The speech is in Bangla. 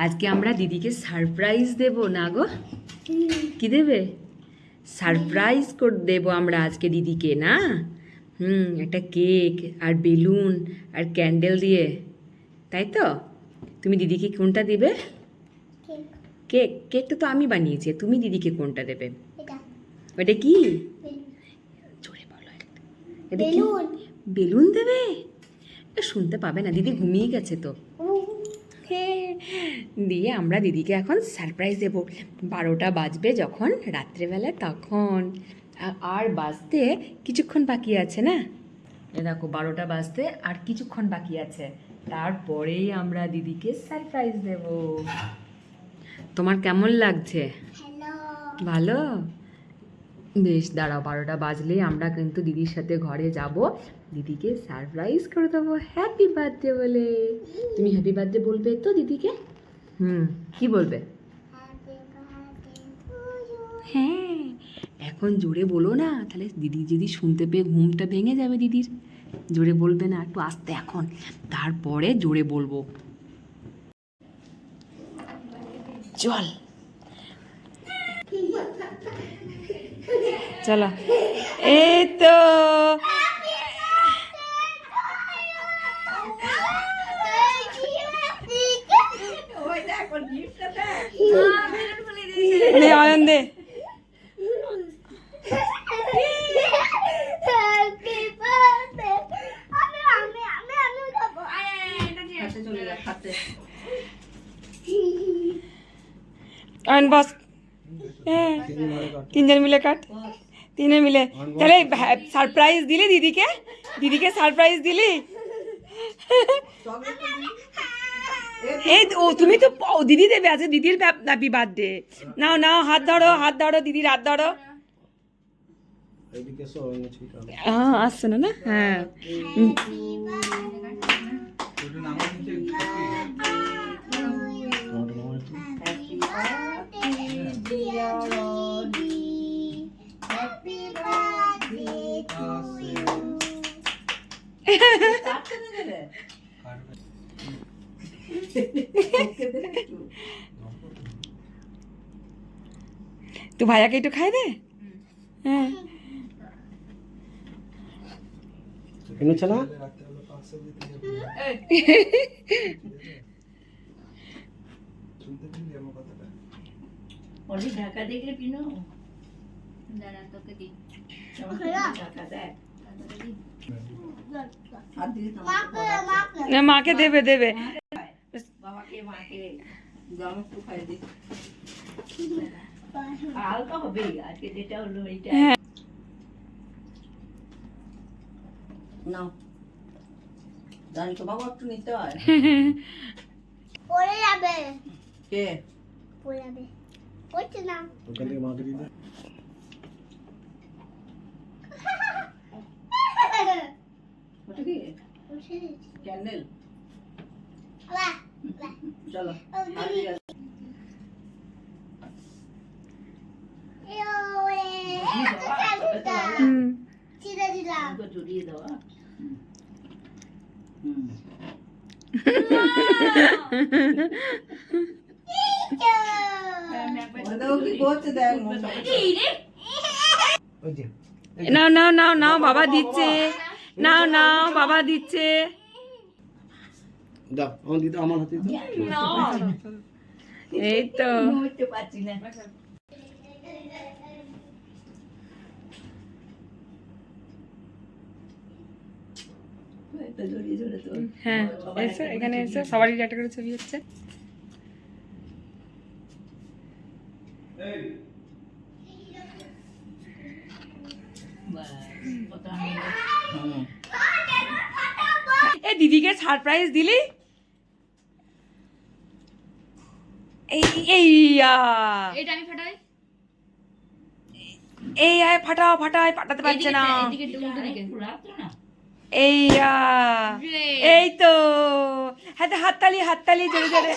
আজকে আমরা দিদিকে সারপ্রাইজ দেব না গো? কি দেবে? সারপ্রাইজ করে দেবো আমরা আজকে দিদিকে, না? একটা কেক আর বেলুন আর ক্যান্ডেল দিয়ে, তাই তো? তুমি দিদিকে কোনটা দিবে? কেক। কেকটা তো আমি বানিয়েছি, তুমি দিদিকে কোনটা দেবে? ওটা কি? জোরে বলো। এটা কি? বেলুন দেবে? শুনতে পাবে না, দিদি ঘুমিয়ে গেছে তো। দিয়ে আমরা দিদিকে এখন সারপ্রাইজ দেবো। 12টা বাজবে যখন রাত্রেবেলা, তখন। আর বাজতে কিছুক্ষণ বাকি আছে না? এ দেখো 12টা বাজতে আর কিছুক্ষণ বাকি আছে, তারপরেই আমরা দিদিকে সারপ্রাইজ দেব। তোমার কেমন লাগছে? ভালো? বেশ, দাঁড়াও, 12টা বাজলেই আমরা কিন্তু দিদির সাথে ঘরে যাব, দিদিকে সারপ্রাইজ করে দেবো হ্যাপি বার্থডে বলে। তুমি হ্যাপি বার্থডে বলবে তো দিদিকে? কি বলবে? হ্যাঁ, এখন জোরে বলো না, তাহলে দিদি যদি শুনতে পেয়ে ঘুমটা ভেঙে যাবে দিদির। জোরে বলবে না, একটু আস্তে এখন, তারপরে জোরে বলবো। চল চলো, এই তো অয়ন দে। অয়ন বস, তিনজন মিলে কাট, তিনে মিলে। তাহলে সারপ্রাইজ দিলি দিদিকে? দিদিকে সারপ্রাইজ দিলি? এই ও তুমি তো দিদি দেবে, আছে দিদির হ্যাপি বার্থডে। নাও নাও, হাত ধরো, হাত ধরো, দিদির হাত ধরো। হ্যাঁ, আসছে না? হ্যাঁ, তো ভাইয়াকে একটু খাই দে। হ্যাঁ, না ঢাকা দেখলে পিনো দাঁড়া তোকে দিই মাকে দেবে দেবে। বাবাকে মাকে গরম একটু খাই দিই। হালকা হবে আজকে, যেটা হলো এইটা। নাও জানি তো, বাবা একটু নিতে হয়। পড়ে যাবে। কে পড়ে যাবে? পড়ছে না। ওখান থেকে মাকে দিতে। ওটা কি? ক্যান্ডেল। চলো জড়িয়ে দেওয়া। নাও নাও নাও নাও, বাবা দিচ্ছে। নাও নাও, বাবা দিচ্ছে। দাও, আমার দিতে, আমার হাতে দাও। এই তো নড়তে পারছি না। হ্যাঁ, এসো এখানে এসো, সবারই একটা করে ছবি হচ্ছে। এ দিদিকে সারপ্রাইজ দিলি? এটা আমি ফাটাই। এই আয়, ফাটাও ফাটাও, ফাটাতে পারছে না। এই তো, হাততালি হাততালি, জোরে জোরে।